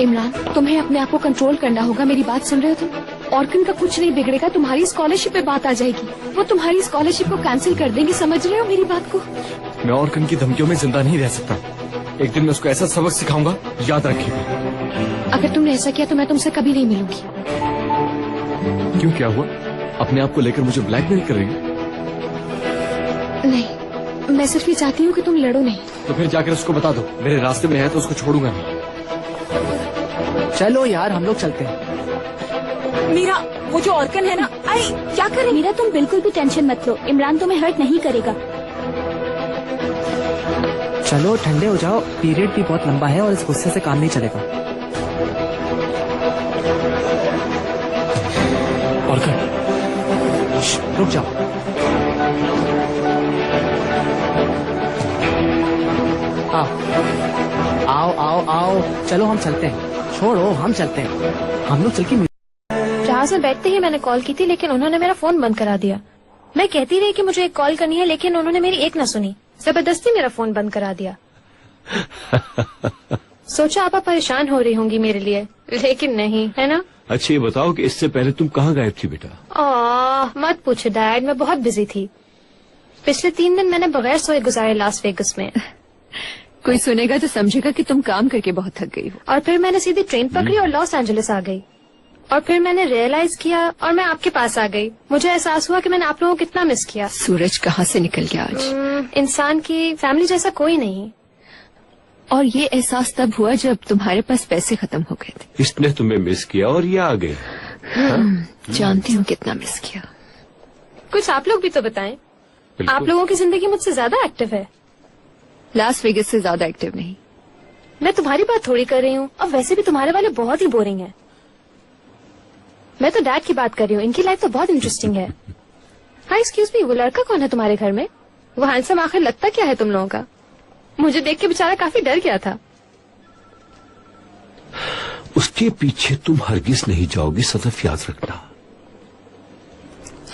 इमरान, तुम्हें अपने आप को कंट्रोल करना होगा। मेरी बात सुन रहे हो तुम? ऑर्किन का कुछ नहीं बिगड़ेगा, तुम्हारी स्कॉलरशिप पे बात आ जाएगी। वो तुम्हारी स्कॉलरशिप को कैंसिल कर देंगे, समझ रहे हो मेरी बात को? मैं ऑर्किन की धमकियों में जिंदा नहीं रह सकता। एक दिन मैं उसको ऐसा सबक सिखाऊंगा, याद रखिएगा। अगर तुमने ऐसा किया तो मैं तुमसे कभी नहीं मिलूंगी। क्यों, क्या हुआ? अपने आप को लेकर मुझे ब्लैकमेल कर रही हो? नहीं, मैं सिर्फ ये चाहती हूँ कि तुम लड़ो नहीं। तो फिर जाकर उसको बता दो मेरे रास्ते में है तो उसको छोड़ूंगा नहीं। चलो यार, हम लोग चलते हैं। मीरा, वो जो ऑर्किन है ना, आई क्या करे? मीरा, तुम बिल्कुल भी टेंशन मत लो, इमरान तुम्हें हर्ट नहीं करेगा। चलो ठंडे हो जाओ, पीरियड भी बहुत लंबा है और इस गुस्से से काम नहीं चलेगा। ऑर्किन, रुक जाओ। आओ आओ आओ, चलो हम चलते हैं। छोड़ो, हम चलते हैं। हम लोग चल के जहाज में बैठते ही मैंने कॉल की थी, लेकिन उन्होंने मेरा फोन बंद करा दिया। मैं कहती रही कि मुझे एक कॉल करनी है, लेकिन उन्होंने मेरी एक न सुनी, जबरदस्ती मेरा फोन बंद करा दिया। सोचा आप परेशान हो रही होंगी मेरे लिए, लेकिन नहीं, है ना? अच्छा ये बताओ कि इससे पहले तुम कहाँ गायब थी बेटा? मत पूछो डैड, मैं बहुत बिजी थी। पिछले 3 दिन मैंने बगैर सोए गुजारे लास वेगस में। कोई सुनेगा तो समझेगा कि तुम काम करके बहुत थक गई हो। और फिर मैंने सीधी ट्रेन पकड़ी और लॉस एंजलिस आ गई। और फिर मैंने रियलाइज किया और मैं आपके पास आ गई। मुझे एहसास हुआ कि मैंने आप लोगों को कितना मिस किया। सूरज कहाँ से निकल गया आज? इंसान की फैमिली जैसा कोई नहीं। और ये एहसास तब हुआ जब तुम्हारे पास पैसे खत्म हो गए थे। इसने तुम्हें मिस किया और ये आ गए। जानती हूँ कितना मिस किया। कुछ आप लोग भी तो बताएं। आप लोगों की जिंदगी मुझसे ज्यादा एक्टिव है। लास वेगस से ज्यादा एक्टिव नहीं। मैं तुम्हारी बात थोड़ी कर रही हूँ, और वैसे भी तुम्हारे वाले बहुत ही बोरिंग है। मैं तो डैड की बात कर रही हूँ, इनकी लाइफ तो बहुत इंटरेस्टिंग है। हाँ एक्सक्यूज मी, वो लड़का कौन है तुम्हारे घर में? वो हैंडसम आखिर लगता क्या है तुम लोगों का? मुझे देख के बेचारा काफी डर गया था। उसके पीछे तुम हरगिज नहीं जाओगी, सदैव याद रखना।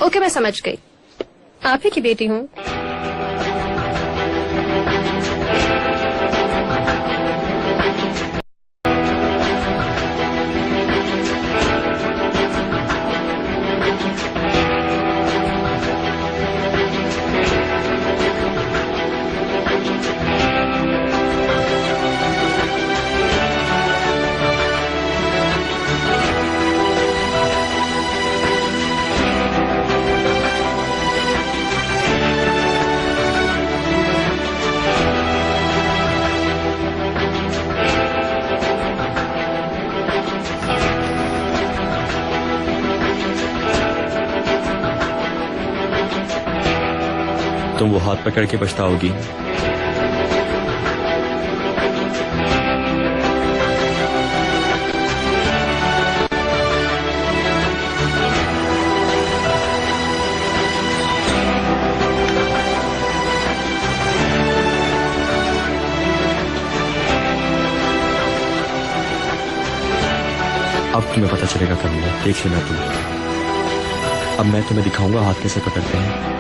ओके, मैं समझ गई। आप ही की बेटी हूँ। तुम वो हाथ पकड़ के पछताओगी। अब तुम्हें पता चलेगा कमीना, देख लेना तुम। अब मैं तुम्हें दिखाऊंगा हाथ कैसे पकड़ते हैं।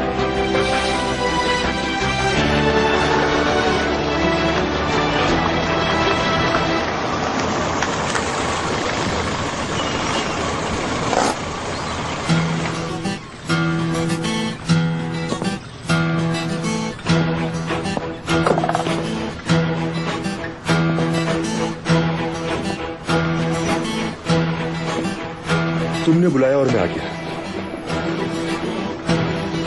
तुमने बुलाया और मैं आ गया।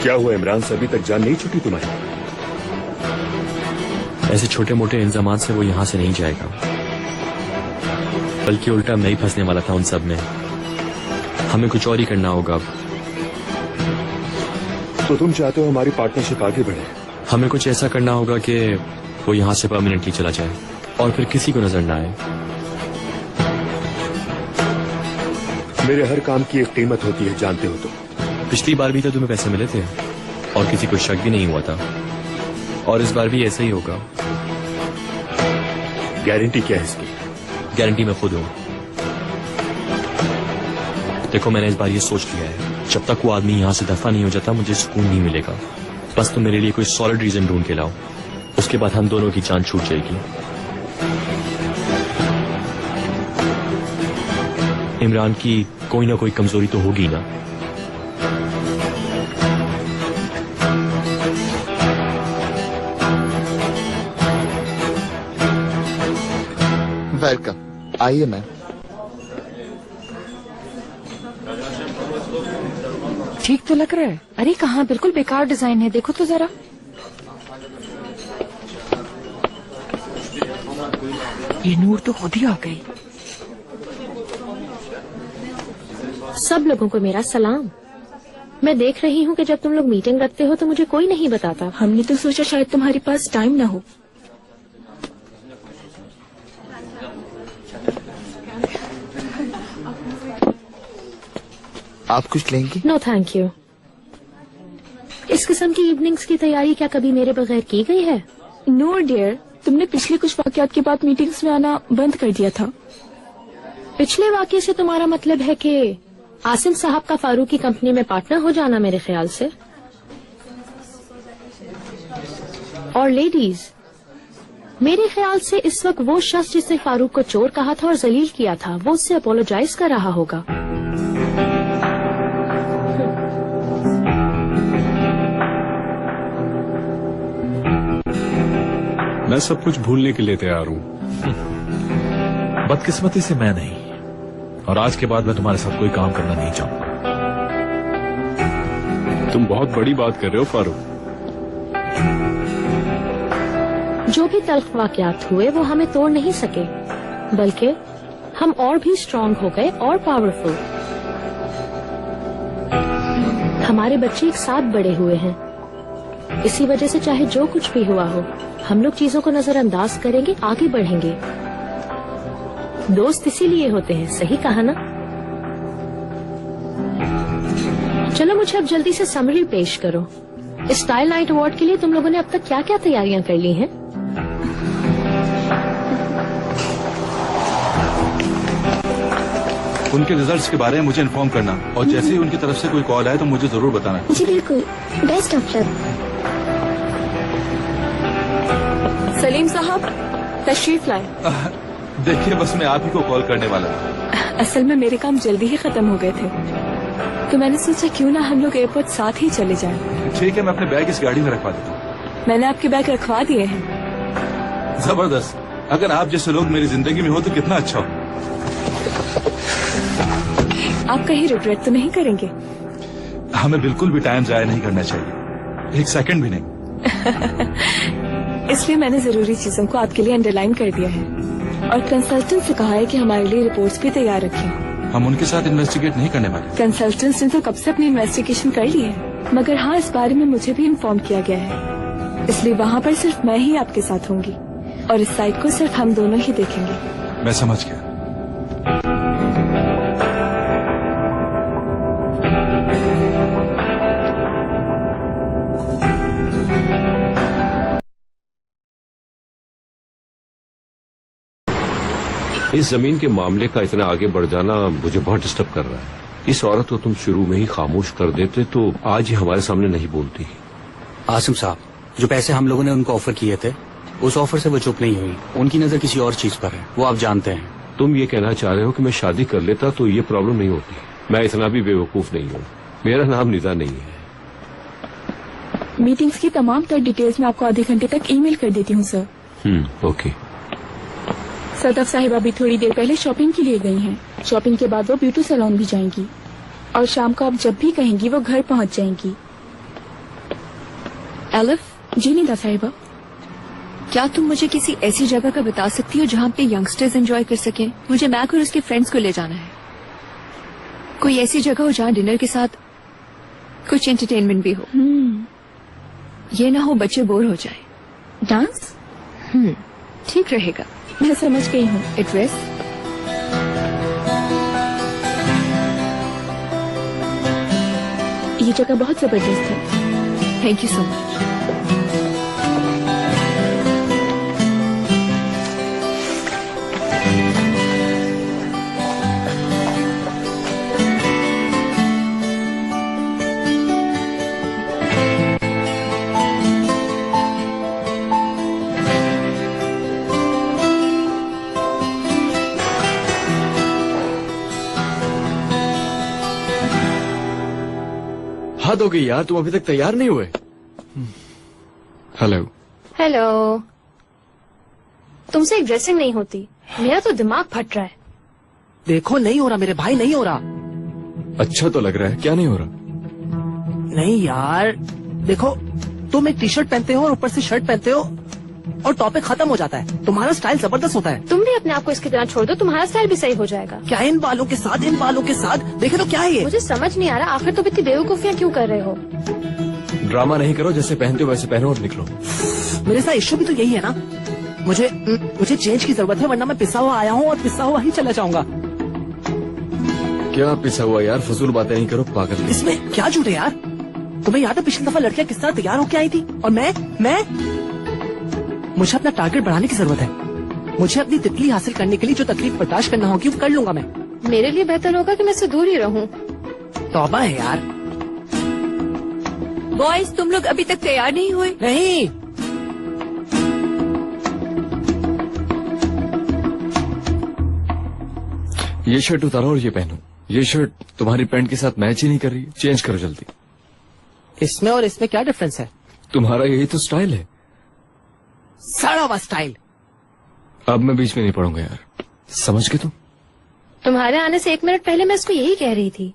क्या हुआ इमरान से अभी तक जान नहीं छूटी तुम्हारी? ऐसे छोटे मोटे इल्जामात से वो यहाँ से नहीं जाएगा, बल्कि उल्टा मैं ही फंसने वाला था उन सब में। हमें कुछ और ही करना होगा अब। तो तुम चाहते हो हमारी पार्टनरशिप आगे बढ़े? हमें कुछ ऐसा करना होगा कि वो यहाँ से परमानेंटली चला जाए और फिर किसी को नजर ना आए। मेरे हर काम की एक कीमत होती है, जानते हो तुम। पिछली बार भी तो तुम्हें पैसे मिले थे और किसी को शक भी नहीं हुआ था, और इस बार भी ऐसा ही होगा। गारंटी क्या है इसकी? गारंटी मैं खुद हूं। देखो मैंने इस बार ये सोच लिया है, जब तक वो आदमी यहाँ से दफा नहीं हो जाता मुझे सुकून नहीं मिलेगा। बस तुम मेरे लिए कोई सॉलिड रीजन ढूंढ के लाओ, उसके बाद हम दोनों की जान छूट जाएगी। इमरान की कोई ना कोई कमजोरी तो होगी ना। वेलकम, आइए मैम। ठीक तो लग रहा है। अरे कहाँ, बिल्कुल बेकार डिजाइन है, देखो तो जरा। ये नूर तो खुद ही आ गई। सब लोगों को मेरा सलाम। मैं देख रही हूँ कि जब तुम लोग मीटिंग रखते हो तो मुझे कोई नहीं बताता। हमने तो सोचा शायद तुम्हारे पास टाइम ना हो। आप कुछ लेंगी? No thank you. इस किस्म की इवनिंग्स की तैयारी क्या कभी मेरे बगैर की गई है? नूर डियर, तुमने पिछले कुछ वाकयात के बाद मीटिंग्स में आना बंद कर दिया था। पिछले वाकये से तुम्हारा मतलब है कि आसिम साहब का फारूक की कंपनी में पार्टनर हो जाना, मेरे ख्याल से। और लेडीज, मेरे ख्याल से इस वक्त वो शख्स जिसने फारूक को चोर कहा था और जलील किया था, वो उससे अपोलोजाइज कर रहा होगा। मैं सब कुछ भूलने के लिए तैयार हूँ। बदकिस्मती से मैं नहीं, और आज के बाद मैं तुम्हारे साथ कोई काम करना नहीं चाहूंगा। तुम बहुत बड़ी बात कर रहे हो फारूक। जो भी तल्ख वाकयात हुए वो हमें तोड़ नहीं सके, बल्कि हम और भी स्ट्रांग हो गए और पावरफुल। हमारे बच्चे एक साथ बड़े हुए हैं। इसी वजह से चाहे जो कुछ भी हुआ हो, हम लोग चीजों को नजरअंदाज करेंगे, आगे बढ़ेंगे। दोस्त इसीलिए होते हैं, सही कहा ना? चलो मुझे अब जल्दी से समरी पेश करो। इस स्टाइल नाइट अवार्ड के लिए तुम लोगों ने अब तक क्या क्या तैयारियां कर ली हैं? उनके रिजल्ट्स के बारे में मुझे इन्फॉर्म करना, और जैसे ही उनकी तरफ से कोई कॉल आए तो मुझे जरूर बताना। जी बिल्कुल, बेस्ट ऑफ लक। सलीम साहब तशरीफ लाए। देखिए, बस मैं आप ही को कॉल करने वाला था। असल में मेरे काम जल्दी ही खत्म हो गए थे, तो मैंने सोचा क्यों ना हम लोग एयरपोर्ट साथ ही चले जाएं। ठीक है, मैं अपने बैग इस गाड़ी में रखवा देता हूँ। मैंने आपके बैग रखवा दिए हैं। जबरदस्त। अगर आप जैसे लोग मेरी जिंदगी में हो तो कितना अच्छा हो। आप कहीं रिग्रेट तो नहीं करेंगे? हमें बिल्कुल भी टाइम जाया नहीं करना चाहिए, एक सेकंड भी नहीं। इसलिए मैंने जरूरी चीजों को आपके लिए अंडरलाइन कर दिया है, और कंसल्टेंट से कहा है कि हमारे लिए रिपोर्ट्स भी तैयार रखें। हम उनके साथ इन्वेस्टिगेट नहीं करने वाले। कंसल्टेंट्स ने तो कब से अपनी इन्वेस्टिगेशन कर ली है, मगर हाँ, इस बारे में मुझे भी इन्फॉर्म किया गया है। इसलिए वहाँ पर सिर्फ मैं ही आपके साथ होंगी, और इस साइट को सिर्फ हम दोनों ही देखेंगे। मैं समझ गया। इस जमीन के मामले का इतना आगे बढ़ जाना मुझे बहुत डिस्टर्ब कर रहा है। इस औरत को तुम शुरू में ही खामोश कर देते तो आज ही हमारे सामने नहीं बोलती। आसिम साहब, जो पैसे हम लोगों ने उनको ऑफर किए थे, उस ऑफर से वो चुप नहीं हुई। उनकी नजर किसी और चीज पर है, वो आप जानते हैं। तुम ये कहना चाह रहे हो कि मैं शादी कर लेता तो ये प्रॉब्लम नहीं होती? मैं इतना भी बेवकूफ नहीं हूँ। मेरा नाम निदा नहीं है। मीटिंग्स की तमाम तर डिटेल्स मैं आपको आधे घंटे तक ईमेल कर देती हूँ सर। ओके। सदफ साहिबा भी थोड़ी देर पहले शॉपिंग के लिए गई हैं। शॉपिंग के बाद वो ब्यूटी सैलून भी जाएंगी, और शाम को आप जब भी कहेंगी वो घर पहुँच जाएंगी। एलिफ। जी निदा साहिबा। क्या तुम मुझे किसी ऐसी जगह का बता सकती हो जहाँ पे यंगस्टर्स एंजॉय कर सकें? मुझे मैक और उसके फ्रेंड्स को ले जाना है। कोई ऐसी जगह हो जहाँ डिनर के साथ कुछ एंटरटेनमेंट भी हो। ये ना हो बच्चे बोर हो जाए। डांस? ठीक रहेगा। मैं समझ गई हूँ। एड्रेस? ये जगह बहुत जबरदस्त है। Thank you so much. बात हो गई यार, तुम अभी तक तैयार नहीं हुए? हेलो। हेलो। तुमसे एक ड्रेसिंग नहीं होती, मेरा तो दिमाग फट रहा है। देखो नहीं हो रहा मेरे भाई, नहीं हो रहा। अच्छा तो लग रहा है, क्या नहीं हो रहा? नहीं यार देखो, तुम एक टी शर्ट पहनते हो और ऊपर से शर्ट पहनते हो और टॉपिक खत्म हो जाता है। तुम्हारा स्टाइल जबरदस्त होता है। तुम भी अपने आप को इसकी तरह छोड़ दो, तुम्हारा स्टाइल भी सही हो जाएगा। क्या इन बालों के साथ, इन बालों के साथ देखे तो क्या है ये? मुझे समझ नहीं आ रहा, आखिर तुम इतनी बेवकूफियाँ क्यों कर रहे हो? ड्रामा नहीं करो, जैसे पहनते हो वैसे पहनो और निकलो। मेरे साथ इश्यू भी तो यही है ना। मुझे चेंज की जरूरत है, वरना मैं पिसा हुआ आया हूँ और पिसा हुआ ही चला जाऊंगा। क्या पिसा हुआ यार, फजूल बातें नहीं करो पागल। इसमें क्या झूठ है यार? तुम्हें याद है पिछली दफा लड़कियां किस तरह तैयार होके आई थी? और मैं मुझे अपना टारगेट बढ़ाने की जरूरत है। मुझे अपनी तितली हासिल करने के लिए जो तकलीफ बर्दाश्त करना होगी वो कर लूंगा मैं। मेरे लिए बेहतर होगा कि मैं इससे दूर ही रहूं। तौबा है यार। बॉयज, तुम लोग अभी तक तैयार नहीं हुए? नहीं। ये शर्ट उतारो और ये पहनो। ये शर्ट तुम्हारी पैंट के साथ मैच ही नहीं कर रही, चेंज करो जल्दी। इसमें और इसमें क्या डिफरेंस है? तुम्हारा यही तो स्टाइल है। सड़ा हुआ स्टाइल। अब मैं बीच में नहीं पढ़ूंगा यार, समझ गए तुम? तुम्हारे आने से 1 मिनट पहले मैं इसको यही कह रही थी।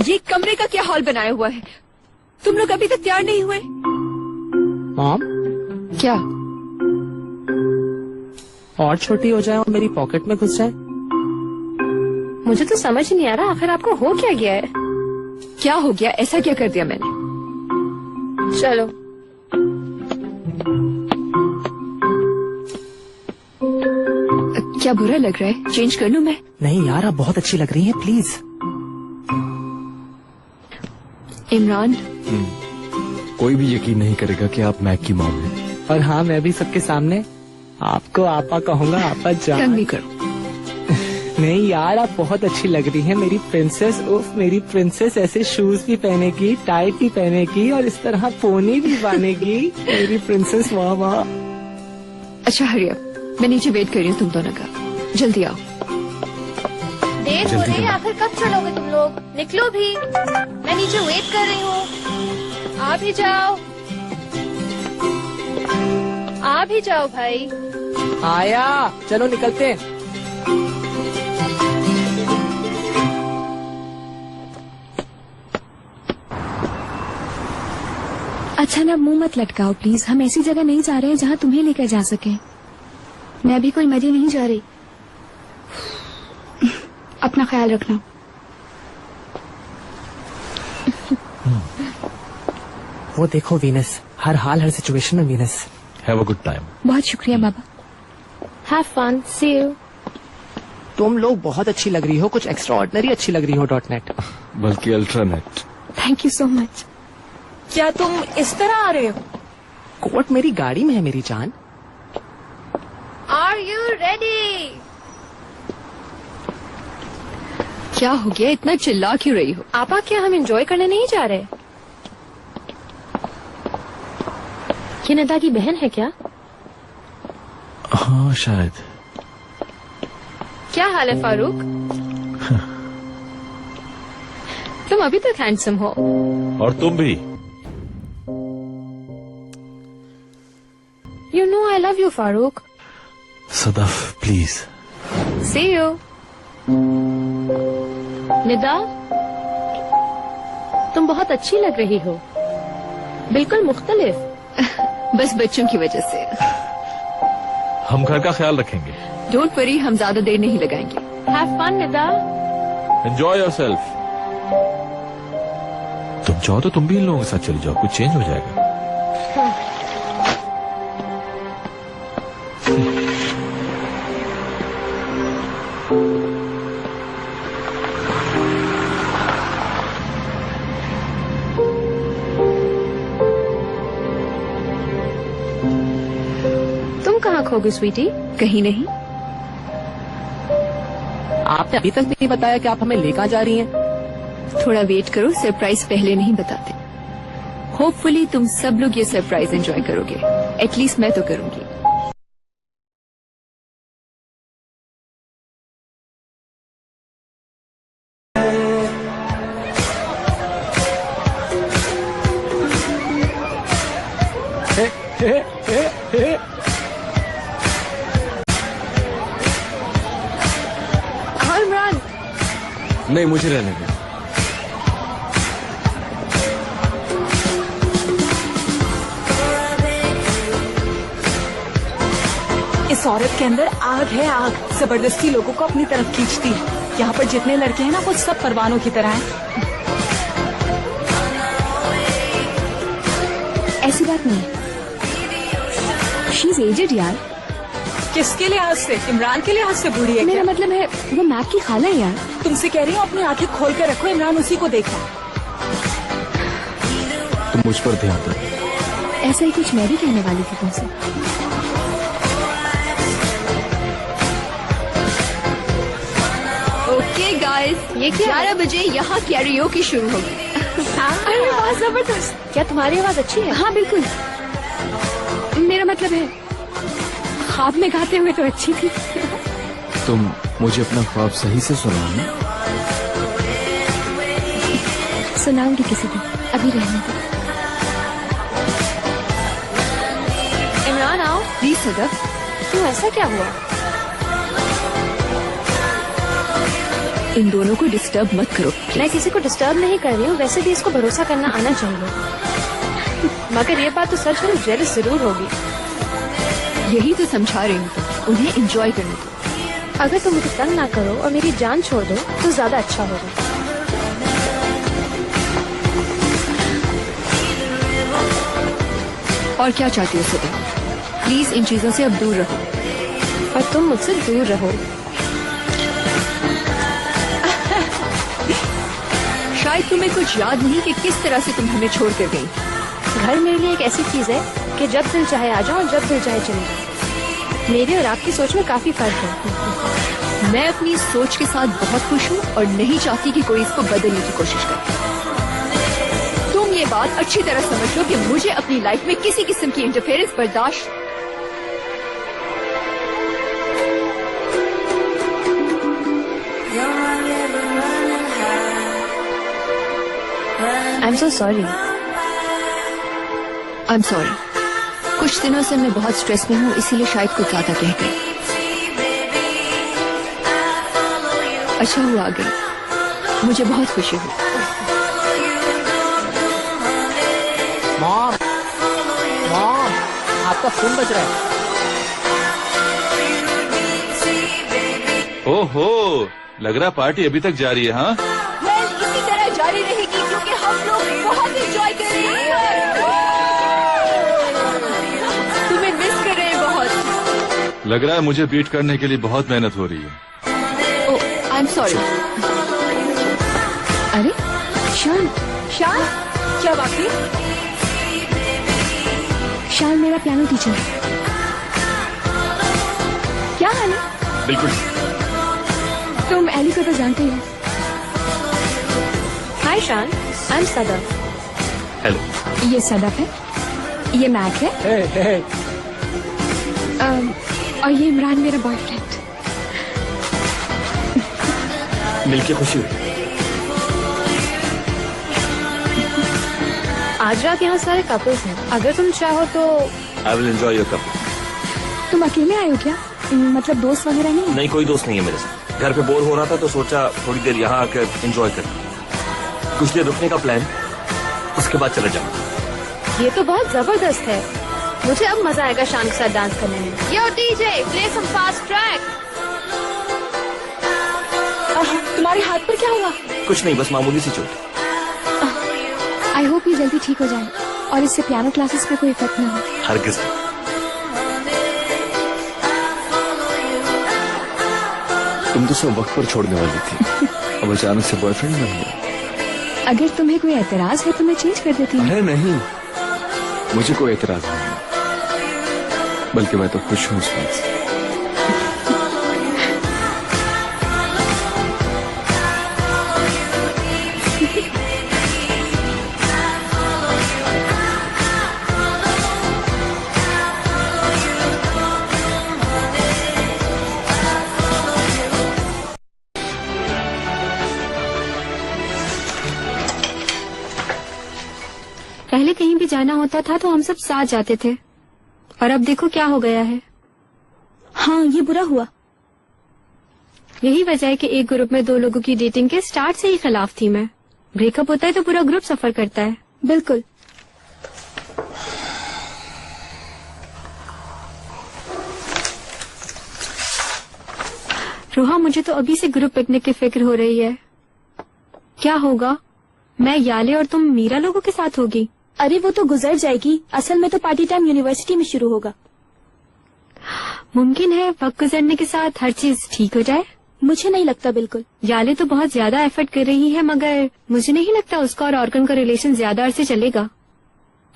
ये कमरे का क्या हाल बनाया हुआ है? तुम लोग अभी तक तैयार नहीं हुए? मॉम, क्या? और छोटी हो जाए और मेरी पॉकेट में घुस जाए? मुझे तो समझ ही नहीं आ रहा, आखिर आपको हो क्या गया है? क्या हो गया? ऐसा क्या कर दिया मैंने? चलो। क्या बुरा लग रहा है? चेंज कर लूं मैं? नहीं यार, आप बहुत अच्छी लग रही हैं, प्लीज। इमरान, कोई भी यकीन नहीं करेगा कि आप मैक की मॉम हैं। और हाँ, मैं भी सबके सामने आपको आपा कहूंगा, आपा जान। तंग नहीं करो। नहीं यार, आप बहुत अच्छी लग रही हैं मेरी प्रिंसेस। उफ, मेरी प्रिंसेस ऐसे शूज भी पहनेगी, टाइट भी पहनेगी और इस तरह पोनी भी बांधेगी। मेरी प्रिंसेस, वाह वाह। अच्छा हरी अप, मैं नीचे वेट कर रही हूँ तुम दोनों का। जल्दी आओ। देर हो रही है, आखिर कब चलोगे तुम लोग? निकलो भी, मैं नीचे वेट कर रही हूँ। आ भी जाओ, आ भी जाओ भाई। आया, चलो निकलते हैं। अच्छा ना, मुंह मत लटकाओ प्लीज। हम ऐसी जगह नहीं जा रहे हैं जहाँ तुम्हें लेकर जा सके। मैं भी कोई मजे नहीं जा रही। अपना ख्याल रखना। वो देखो वीनस, हर हाल हर सिचुएशन में Venus. Have a good time. बहुत शुक्रिया बाबा। Have fun, see you. तुम लोग बहुत अच्छी लग रही हो, कुछ एक्स्ट्रा ऑर्डिनरी अच्छी लग रही हो .net। बल्कि ultranet. Thank you so much. क्या तुम इस तरह आ रहे हो? कोट मेरी गाड़ी में है मेरी जान। Are you ready? क्या हो गया? इतना चिल्ला क्यों रही हो? आपा, क्या हम एंजॉय करने नहीं जा रहे? ये नदा की बहन है क्या? हाँ शायद। क्या हाल है फारूक? तुम अभी तक हैंडसम हो। और तुम भी। You know I love you, Farooq. Sadaf please. See you। Nida, तुम बहुत अच्छी लग रही हो, बिल्कुल मुख्तलिफ। बस बच्चों की वजह से। हम घर का ख्याल रखेंगे। डोंट वरी, हम ज्यादा देर नहीं लगाएंगे। Have fun, Nida. Enjoy yourself. तुम चाहो तो तुम भी इन लोगों के साथ चली जाओ, कुछ चेंज हो जाएगा। तुम कहाँ खो गई स्वीटी? कहीं नहीं। आपने अभी तक नहीं बताया कि आप हमें लेकर जा रही हैं। थोड़ा वेट करो, सरप्राइज पहले नहीं बताते। होपफुली तुम सब लोग ये सरप्राइज एंजॉय करोगे। एटलीस्ट मैं तो करूंगी। हाँ इमरान, नहीं मुझे रहने दो। इस औरत के अंदर आग है, आग जबरदस्ती लोगों को अपनी तरफ खींचती है। यहाँ पर जितने लड़के हैं ना वो सब परवानों की तरह हैं। ऐसी बात नहीं, शी इज एजेड यार। किसके लिहाज से? इमरान के लिहाज से बूढ़ी है मेरा क्या? मतलब है वो मैप की खाला है यार। तुमसे कह रही हूँ अपनी आंखें खोल कर रखो, इमरान उसी को देखा। तुम मुझ पर ध्यान दो। ऐसा ही कुछ मैं भी कहने वाली थी तुमसे। ओके गाइस, ये 11 बजे यहाँ कैरियोकी शुरू होगी। अरे वाह जबरदस्त। क्या तुम्हारी आवाज अच्छी है? हाँ बिल्कुल, मेरा मतलब है ख्वाब में गाते हुए तो अच्छी थी। तुम मुझे अपना ख्वाब सही से सुनाओ ना। सुनाऊंगी किसी दिन, अभी रहने दो। इमरान आओ। प्लीज सदफ। क्यों, ऐसा क्या हुआ? इन दोनों को डिस्टर्ब मत करो। मैं किसी को डिस्टर्ब नहीं कर रही हूँ, वैसे भी इसको भरोसा करना आना चाहिए। मगर ये बात तो सच है, जेलस जरूर होगी। यही तो समझा रही हूँ, उन्हें एंजॉय करने दो। अगर तुम मुझे तंग ना करो और मेरी जान छोड़ दो तो ज्यादा अच्छा होगा। और क्या चाहती हो सदफ? प्लीज इन चीजों से अब दूर रहो। और तुम मुझसे दूर रहो। शायद तुम्हें कुछ याद नहीं कि किस तरह से तुम हमें छोड़ कर गई। घर मेरे लिए एक ऐसी चीज है कि जब दिल चाहे आ जाओ और जब दिल चाहे चले जाओ। मेरी और आपकी सोच में काफी फर्क है। मैं अपनी सोच के साथ बहुत खुश हूँ और नहीं चाहती कि कोई इसको बदलने की कोशिश करे। तुम ये बात अच्छी तरह समझ लो कि मुझे अपनी लाइफ में किसी किस्म की इंटरफेरेंस बर्दाश्त। I am so sorry. I am sorry. कुछ दिनों से मैं बहुत स्ट्रेस में हूँ, इसीलिए शायद कुछ ज्यादा कह गई। अच्छा हुआ आ गई, मुझे बहुत खुशी हुई। मॉम, मॉम, आपका फोन बज रहा है। ओहो, लग रहा पार्टी अभी तक जारी है। हाँ इसी तरह जारी रहेगी क्योंकि हम लोग बहुत एंजॉय कर रहे हैं। तुम्हें मिस कर रहे हैं बहुत। लग रहा है मुझे बीट करने के लिए बहुत मेहनत हो रही है। ओह, आई एम सॉरी। अरे शान, शान, क्या बात है? शान मेरा पियानो टीचर है। क्या हाल है? बिल्कुल। तुम एली को तो जानते हो। हाय शान, आई एम सदफ। हेलो। ये सदफ है, ये मैक है, और ये इमरान मेरा बॉयफ्रेंड। मिलके खुशी हुई। आज रात यहाँ सारे कपल्स हैं, अगर तुम चाहो तो। I will enjoy your couple. तुम अकेले आए हो क्या? मतलब दोस्त वगैरह नहीं? नहीं, कोई दोस्त नहीं है मेरे साथ। घर पे बोर हो रहा था तो सोचा थोड़ी देर यहाँ आकर एंजॉय कर। कुछ देर रुकने का प्लान, उसके बाद चले जाओ। ये तो बहुत जबरदस्त है। मुझे अब मजा आएगा शान के साथ डांस करने में। Yo DJ, play some fast track. तुम्हारे हाथ पर क्या हुआ? कुछ नहीं, बस मामूली सी चोट। आई होप ये जल्दी ठीक हो जाए और इससे पियानो क्लासेस पे कोई इफेक्ट ना हो। हरगिज़। तुम तो सब वक्त पर छोड़ने वाली थी, अब अचानक से बॉयफ्रेंड बन गया। अगर तुम्हें कोई एतराज है तो मैं चेंज कर देती हूँ। अरे नहीं, मुझे कोई एतराज नहीं है, बल्कि मैं तो खुश हूँ इस बात से। पहले कहीं भी जाना होता था तो हम सब साथ जाते थे, और अब देखो क्या हो गया है। हाँ, ये बुरा हुआ। यही वजह है कि एक ग्रुप में दो लोगों की डेटिंग के स्टार्ट से ही खिलाफ थी मैं। ब्रेकअप होता है तो पूरा ग्रुप सफर करता है। बिल्कुल। रोहा, मुझे तो अभी से ग्रुप पिकनिक की फिक्र हो रही है। क्या होगा? मैं, याले और तुम मीरा लोगों के साथ होगी। अरे वो तो गुजर जाएगी। असल में तो पार्टी टाइम यूनिवर्सिटी में शुरू होगा। मुमकिन है वक्त गुजरने के साथ हर चीज ठीक हो जाए। मुझे नहीं लगता। बिल्कुल। याले तो बहुत ज्यादा एफर्ट कर रही है, मगर मुझे नहीं लगता उसका और ऑर्कन का रिलेशन ज्यादा अरसे चलेगा।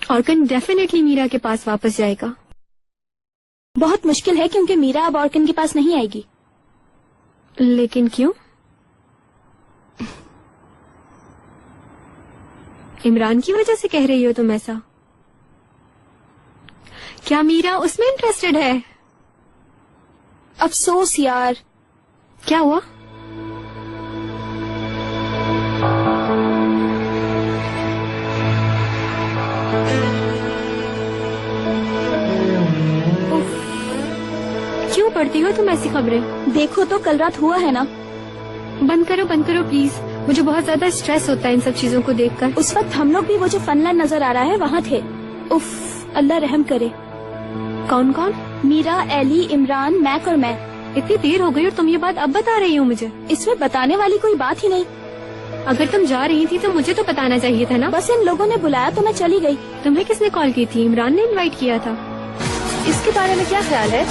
ऑर्कन डेफिनेटली मीरा के पास वापस जाएगा। बहुत मुश्किल है, क्योंकि मीरा अब ऑर्कन के पास नहीं आएगी। लेकिन क्यों? इमरान की वजह से कह रही हो तुम ऐसा? क्या मीरा उसमें इंटरेस्टेड है? अफसोस यार। क्या हुआ? क्यों पढ़ती हो तुम ऐसी खबरें? देखो तो कल रात हुआ है ना। बंद करो प्लीज। मुझे बहुत ज्यादा स्ट्रेस होता है इन सब चीजों को देखकर। उस वक्त हम लोग भी वो जो फनलाइन नजर आ रहा है वहाँ थे। उफ, अल्लाह रहम करे। कौन कौन? मीरा, एली, इमरान, मैक और मैं। इतनी देर हो गई और तुम ये बात अब बता रही हो मुझे? इसमें बताने वाली कोई बात ही नहीं। अगर तुम जा रही थी तो मुझे तो बताना चाहिए था ना। बस इन लोगों ने बुलाया तो मैं चली गई। तुम्हें किसने कॉल की थी? इमरान ने इनवाइट किया था। इसके बारे में क्या ख्याल है?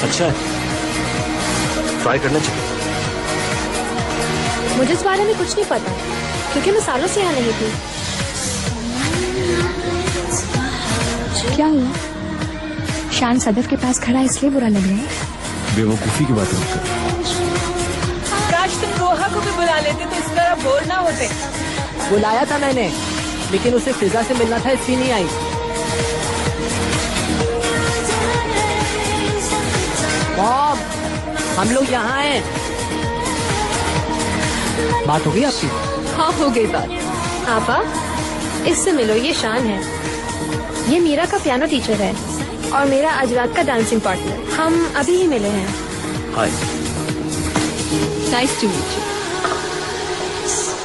अच्छा है, ट्राई करना चाहिए। मुझे इस बारे में कुछ नहीं पता, क्योंकि मैं सालों से यहाँ नहीं थी। क्या हुआ? शान सदफ के पास खड़ा है इसलिए बुरा लग रहा है? बेवकूफी की बात है। काश तुम रोहा को भी बुला लेते तो इस तरह बोर ना होते। बुलाया था मैंने, लेकिन उसे फिजा से मिलना था इसलिए नहीं आई। मॉम, हम लोग यहाँ हैं। बात हो गई आपकी? हाँ, हो गई बात। आपा, इससे मिलो, ये शान है। ये मीरा का पियानो टीचर है और मेरा आज रात का डांसिंग पार्टनर। हम अभी ही मिले हैं। Hi. Nice to meet you.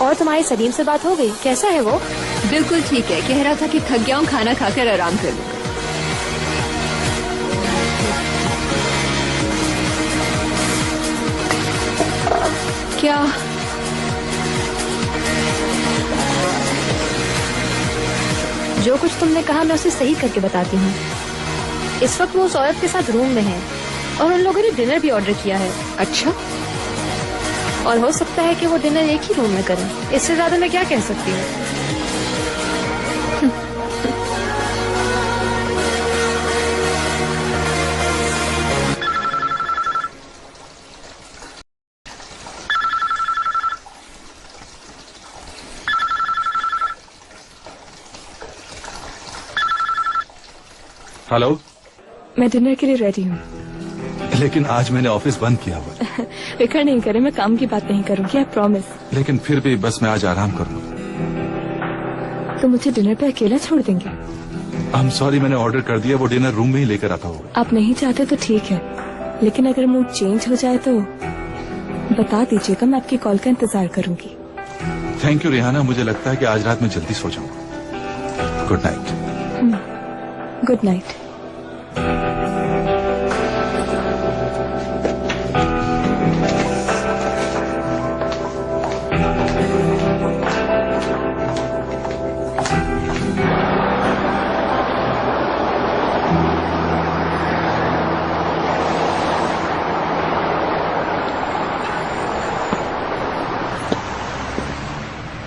और तुम्हारी सलीम से बात हो गई? कैसा है वो? बिल्कुल ठीक है। कह रहा था कि थक गया हूँ, खाना खाकर आराम कर लूंगा। क्या? जो कुछ तुमने कहा मैं उसे सही करके बताती हूँ। इस वक्त वो उस औरत के साथ रूम में है और उन लोगों ने डिनर भी ऑर्डर किया है। अच्छा। और हो सकता है कि वो डिनर एक ही रूम में करें। इससे ज्यादा मैं क्या कह सकती हूँ? हेलो। मैं डिनर के लिए रेडी हूँ। लेकिन आज मैंने ऑफिस बंद किया हुआ। फिक्र नहीं करे, मैं काम की बात नहीं करूँगी, आई प्रॉमिस। लेकिन फिर भी बस मैं आज आराम करूँगा। तो मुझे डिनर पे अकेला छोड़ देंगे? आई एम सॉरी, मैंने ऑर्डर कर दिया, वो डिनर रूम में ही लेकर आता होगा। आप नहीं चाहते तो ठीक है, लेकिन अगर मूड चेंज हो जाए तो बता दीजिएगा, मैं आपकी कॉल का इंतजार करूँगी। थैंक यू रिहाना, मुझे लगता है कि आज रात में जल्दी सो जाऊंगा। Good night. Good night.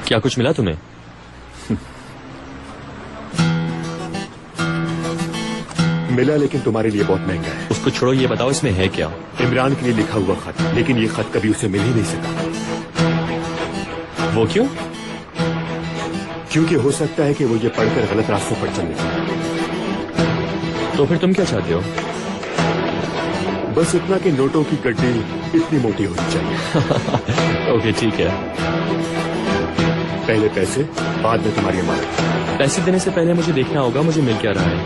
क्या कुछ मिला तुम्हें? मिला, लेकिन तुम्हारे लिए बहुत महंगा है। उसको छोड़ो, ये बताओ इसमें है क्या? इमरान के लिए लिखा हुआ खत, लेकिन ये खत कभी उसे मिल ही नहीं सका। वो क्यों? क्योंकि हो सकता है कि वो ये पढ़कर गलत रास्तों पर चल निकले। तो फिर तुम क्या चाहते हो? बस इतना कि नोटों की गड्डी इतनी मोटी होनी चाहिए। ओके, ठीक है। पहले पैसे, बाद में तुम्हारी अमानत। पैसे देने से पहले मुझे देखना होगा मुझे मिल क्या रहा है।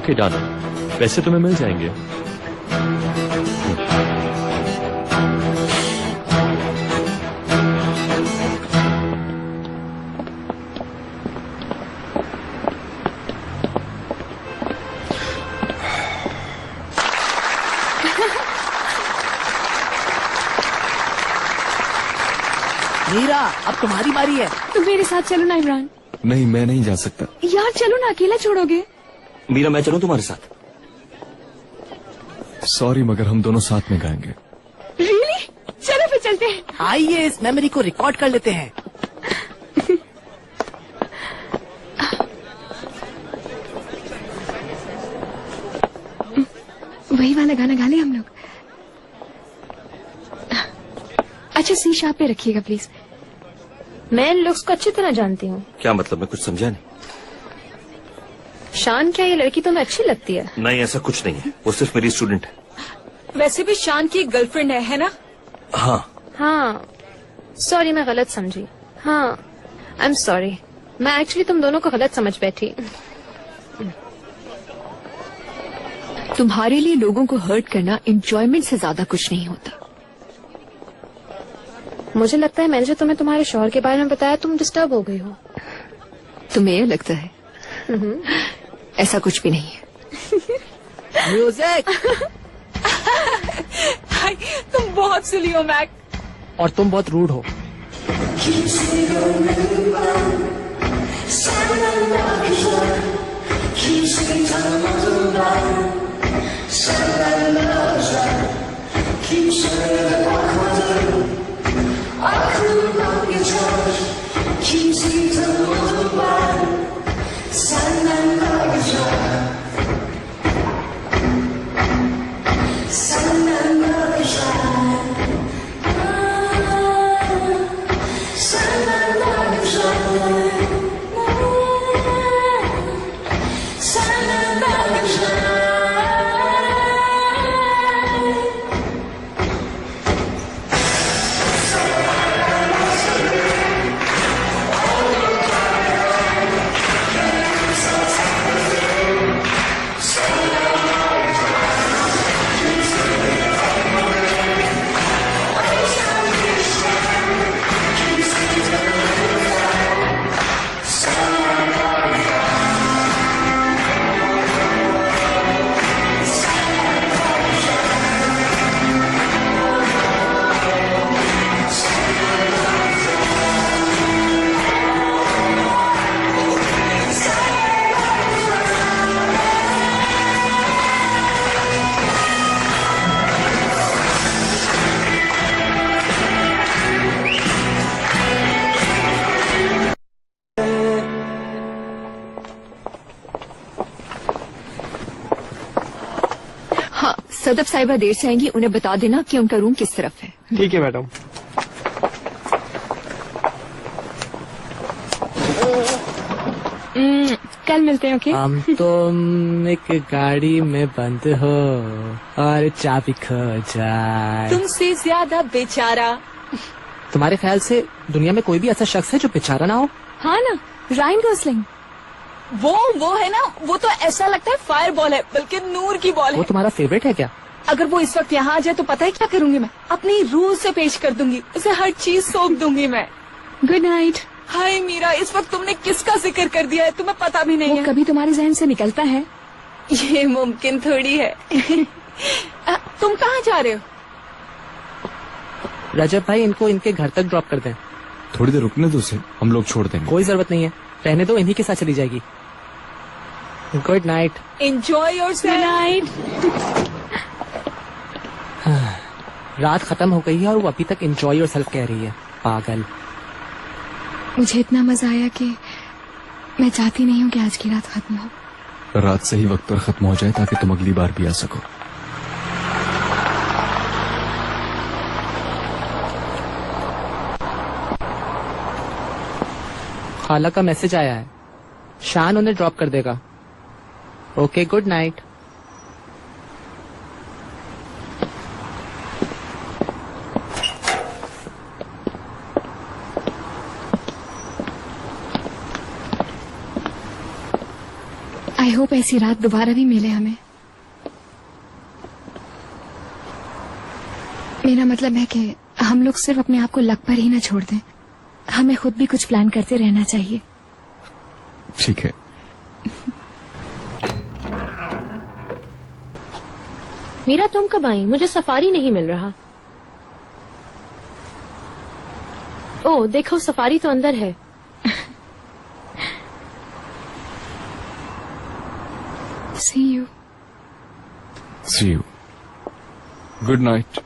Okay done. वैसे तुम्हें मिल जाएंगे। मीरा, अब तुम्हारी बारी है। तुम मेरे साथ चलो ना इमरान। नहीं, मैं नहीं जा सकता। यार चलो ना, अकेला छोड़ोगे? मीरा, मैं चलूं तुम्हारे साथ? सॉरी, मगर हम दोनों साथ में गाएंगे। रियली? चलो फिर चलते हैं। आइए इस मेमोरी को रिकॉर्ड कर लेते हैं। वही वाला गाना गा ले हम लोग। अच्छा सी शार्प पे रखिएगा प्लीज। मैं इन लुक्स को अच्छी तरह जानती हूँ। क्या मतलब? मैं कुछ समझा नहीं। शान, क्या ये लड़की तुम्हें अच्छी लगती है? नहीं, ऐसा कुछ नहीं है, वो सिर्फ मेरी स्टूडेंट है। वैसे भी शान की गर्लफ्रेंड है ना? हाँ। हाँ सॉरी, मैं गलत समझी। हाँ आई एम सॉरी, मैं एक्चुअली तुम दोनों को गलत समझ बैठी। तुम्हारे लिए लोगों को हर्ट करना एंजॉयमेंट से ज्यादा कुछ नहीं होता। मुझे लगता है मैंने जो तुम्हें तुम्हारे शौहर के बारे में बताया, तुम डिस्टर्ब हो गई हो। तुम्हें यह लगता है? ऐसा कुछ भी नहीं है। म्यूजिक। हाय, तुम बहुत सिली हो मैक। और तुम बहुत रूड हो। सदफ साहिबा देर से आएंगी, उन्हें बता देना कि उनका रूम किस तरफ है। ठीक है मैडम। कल मिलते हैं। ओके? हम तुम एक गाड़ी में बंद हो और चाबी खो जाए। तुमसे ज्यादा बेचारा। तुम्हारे ख्याल से दुनिया में कोई भी ऐसा शख्स है जो बेचारा ना हो? हाँ ना, रायन गोसलिंग। वो है ना, वो तो ऐसा लगता है फायर बॉल है, बल्कि नूर की बॉल वो है। तुम्हारा फेवरेट है क्या? अगर वो इस वक्त यहाँ आ जाए तो पता है क्या करूंगी मैं? अपनी रूह से पेश कर दूंगी, उसे हर चीज सौंप दूंगी मैं। Good night. हाय मीरा, इस वक्त तुमने किसका जिक्र कर दिया है, तुम्हें पता भी नहीं वो है। कभी तुम्हारे जहन से निकलता है। ये मुमकिन थोड़ी है। तुम कहाँ जा रहे हो? रजब भाई, इनको इनके घर तक ड्रॉप कर दें। थोड़ी देर रुकने दो उसे, हम लोग छोड़ देंगे। कोई जरूरत नहीं है, रहने दो, इन्हीं के साथ चली जाएगी। Good night. Enjoy yourself. Night. रात खत्म हो गई है और वो अभी तक एंजॉय योरसेल्फ कह रही है। पागल। मुझे इतना मजा आया कि मैं चाहती नहीं हूँ कि आज की रात खत्म हो। रात सही वक्त पर खत्म हो जाए ताकि तुम अगली बार भी आ सको। खाला का मैसेज आया है, शान उन्हें ड्रॉप कर देगा। Okay, good night. I hope ऐसी रात दोबारा भी मिले हमें। मेरा मतलब है कि हम लोग सिर्फ अपने आप को लक पर ही ना छोड़ दें, हमें खुद भी कुछ प्लान करते रहना चाहिए। ठीक है। मीरा तुम कब आई? मुझे सफारी नहीं मिल रहा। ओ देखो, सफारी तो अंदर है। See you. See you. Good night.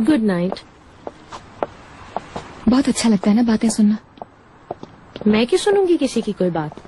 Good night. बहुत अच्छा लगता है ना बातें सुनना। मैं क्यों सुनूंगी किसी की कोई बात?